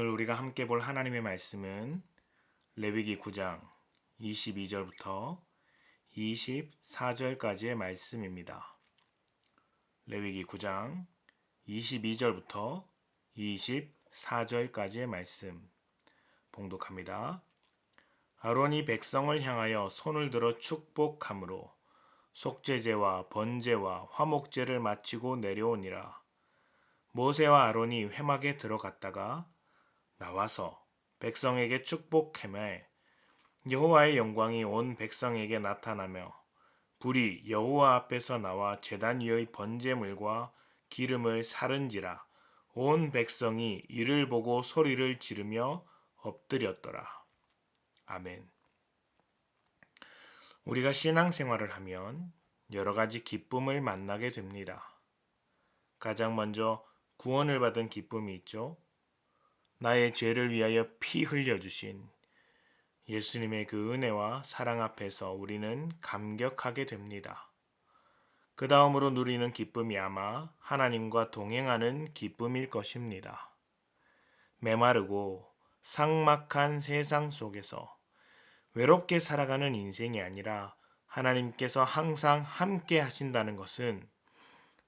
오늘 우리가 함께 볼 하나님의 말씀은 레위기 9장 22절부터 24절까지의 말씀입니다. 레위기 9장 22절부터 24절까지의 말씀 봉독합니다. 아론이 백성을 향하여 손을 들어 축복함으로 속죄제와 번제와 화목제를 마치고 내려오니라. 모세와 아론이 회막에 들어갔다가 나와서 백성에게 축복하며 여호와의 영광이 온 백성에게 나타나며 불이 여호와 앞에서 나와 제단 위의 번제물과 기름을 사른지라. 온 백성이 이를 보고 소리를 지르며 엎드렸더라. 아멘. 우리가 신앙생활을 하면 여러 가지 기쁨을 만나게 됩니다. 가장 먼저 구원을 받은 기쁨이 있죠. 나의 죄를 위하여 피 흘려주신 예수님의 그 은혜와 사랑 앞에서 우리는 감격하게 됩니다. 그 다음으로 누리는 기쁨이 아마 하나님과 동행하는 기쁨일 것입니다. 메마르고 삭막한 세상 속에서 외롭게 살아가는 인생이 아니라 하나님께서 항상 함께 하신다는 것은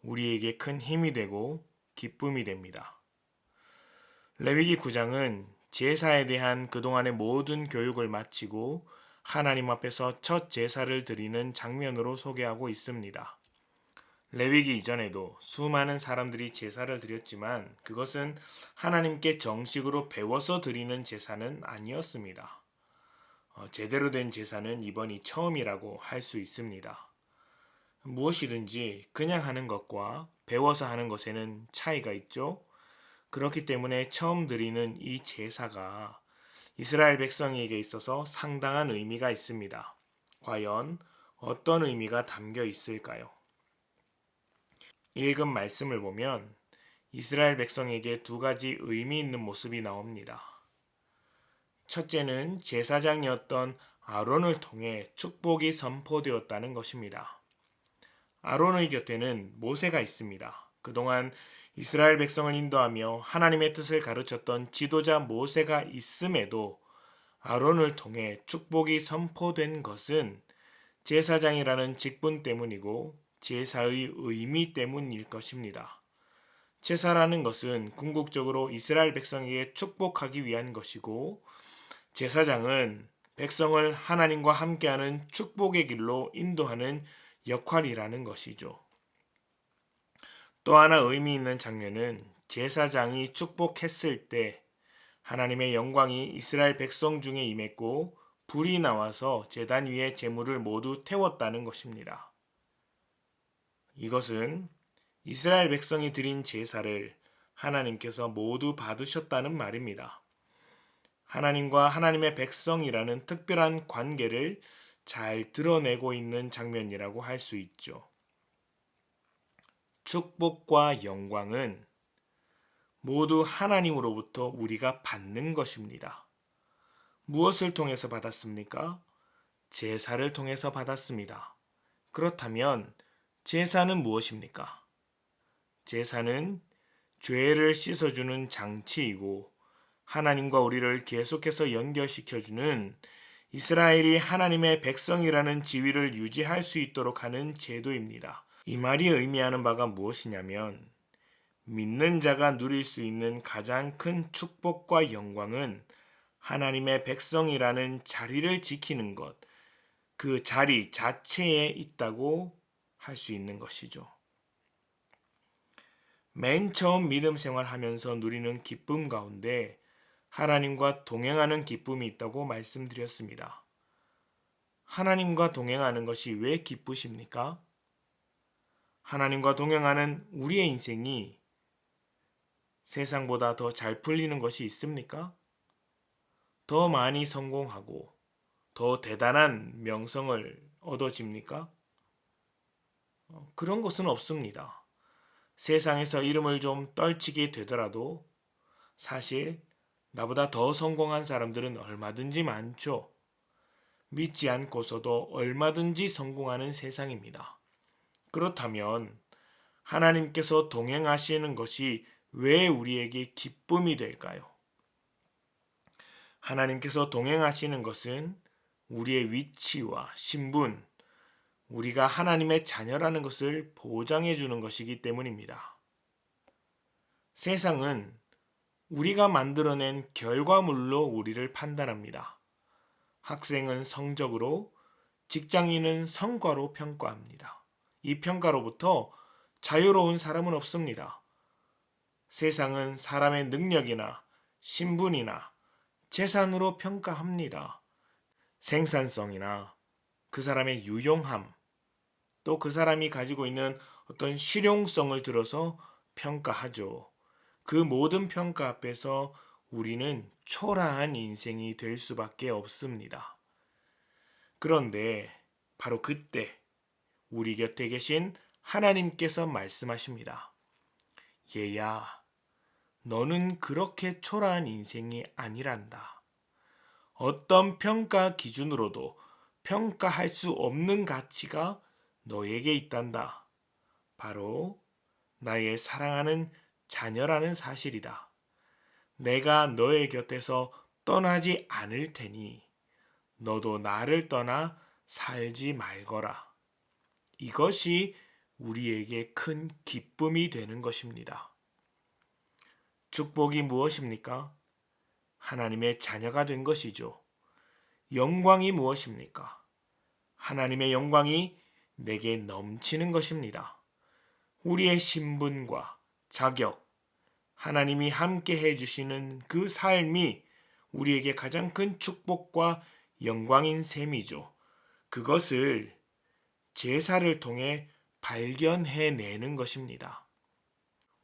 우리에게 큰 힘이 되고 기쁨이 됩니다. 레위기 9장은 제사에 대한 그동안의 모든 교육을 마치고 하나님 앞에서 첫 제사를 드리는 장면으로 소개하고 있습니다. 레위기 이전에도 수많은 사람들이 제사를 드렸지만 그것은 하나님께 정식으로 배워서 드리는 제사는 아니었습니다. 제대로 된 제사는 이번이 처음이라고 할 수 있습니다. 무엇이든지 그냥 하는 것과 배워서 하는 것에는 차이가 있죠. 그렇기 때문에 처음 드리는 이 제사가 이스라엘 백성에게 있어서 상당한 의미가 있습니다. 과연 어떤 의미가 담겨 있을까요? 읽은 말씀을 보면 이스라엘 백성에게 두 가지 의미 있는 모습이 나옵니다. 첫째는 제사장이었던 아론을 통해 축복이 선포되었다는 것입니다. 아론의 곁에는 모세가 있습니다. 그동안 이스라엘 백성을 인도하며 하나님의 뜻을 가르쳤던 지도자 모세가 있음에도 아론을 통해 축복이 선포된 것은 제사장이라는 직분 때문이고 제사의 의미 때문일 것입니다. 제사라는 것은 궁극적으로 이스라엘 백성에게 축복하기 위한 것이고 제사장은 백성을 하나님과 함께하는 축복의 길로 인도하는 역할이라는 것이죠. 또 하나 의미 있는 장면은 제사장이 축복했을 때 하나님의 영광이 이스라엘 백성 중에 임했고 불이 나와서 제단 위에 제물을 모두 태웠다는 것입니다. 이것은 이스라엘 백성이 드린 제사를 하나님께서 모두 받으셨다는 말입니다. 하나님과 하나님의 백성이라는 특별한 관계를 잘 드러내고 있는 장면이라고 할 수 있죠. 축복과 영광은 모두 하나님으로부터 우리가 받는 것입니다. 무엇을 통해서 받았습니까? 제사를 통해서 받았습니다. 그렇다면 제사는 무엇입니까? 제사는 죄를 씻어주는 장치이고 하나님과 우리를 계속해서 연결시켜주는 이스라엘이 하나님의 백성이라는 지위를 유지할 수 있도록 하는 제도입니다. 이 말이 의미하는 바가 무엇이냐면 믿는 자가 누릴 수 있는 가장 큰 축복과 영광은 하나님의 백성이라는 자리를 지키는 것, 그 자리 자체에 있다고 할 수 있는 것이죠. 맨 처음 믿음 생활하면서 누리는 기쁨 가운데 하나님과 동행하는 기쁨이 있다고 말씀드렸습니다. 하나님과 동행하는 것이 왜 기쁘십니까? 하나님과 동행하는 우리의 인생이 세상보다 더 잘 풀리는 것이 있습니까? 더 많이 성공하고 더 대단한 명성을 얻어집니까? 그런 것은 없습니다. 세상에서 이름을 좀 떨치게 되더라도 사실 나보다 더 성공한 사람들은 얼마든지 많죠. 믿지 않고서도 얼마든지 성공하는 세상입니다. 그렇다면 하나님께서 동행하시는 것이 왜 우리에게 기쁨이 될까요? 하나님께서 동행하시는 것은 우리의 위치와 신분, 우리가 하나님의 자녀라는 것을 보장해 주는 것이기 때문입니다. 세상은 우리가 만들어낸 결과물로 우리를 판단합니다. 학생은 성적으로, 직장인은 성과로 평가합니다. 이 평가로부터 자유로운 사람은 없습니다. 세상은 사람의 능력이나 신분이나 재산으로 평가합니다. 생산성이나 그 사람의 유용함, 또 그 사람이 가지고 있는 어떤 실용성을 들어서 평가하죠. 그 모든 평가 앞에서 우리는 초라한 인생이 될 수밖에 없습니다. 그런데 바로 그때 우리 곁에 계신 하나님께서 말씀하십니다. 얘야, 너는 그렇게 초라한 인생이 아니란다. 어떤 평가 기준으로도 평가할 수 없는 가치가 너에게 있단다. 바로 나의 사랑하는 자녀라는 사실이다. 내가 너의 곁에서 떠나지 않을 테니 너도 나를 떠나 살지 말거라. 이것이 우리에게 큰 기쁨이 되는 것입니다. 축복이 무엇입니까? 하나님의 자녀가 된 것이죠. 영광이 무엇입니까? 하나님의 영광이 내게 넘치는 것입니다. 우리의 신분과 자격, 하나님이 함께 해주시는 그 삶이 우리에게 가장 큰 축복과 영광인 셈이죠. 그것을 제사를 통해 발견해내는 것입니다.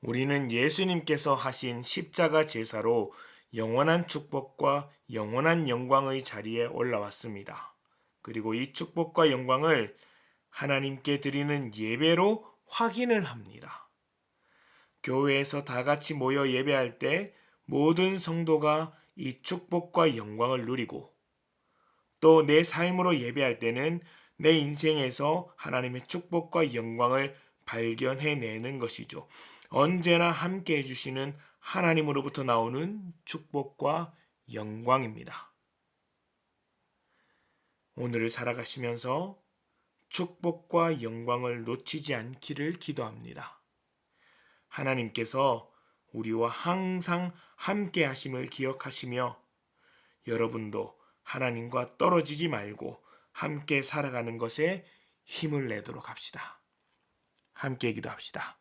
우리는 예수님께서 하신 십자가 제사로 영원한 축복과 영원한 영광의 자리에 올라왔습니다. 그리고 이 축복과 영광을 하나님께 드리는 예배로 확인을 합니다. 교회에서 다 같이 모여 예배할 때 모든 성도가 이 축복과 영광을 누리고 또 내 삶으로 예배할 때는 내 인생에서 하나님의 축복과 영광을 발견해내는 것이죠. 언제나 함께 해주시는 하나님으로부터 나오는 축복과 영광입니다. 오늘을 살아가시면서 축복과 영광을 놓치지 않기를 기도합니다. 하나님께서 우리와 항상 함께 하심을 기억하시며 여러분도 하나님과 떨어지지 말고 함께 살아가는 것에 힘을 내도록 합시다. 함께 기도합시다.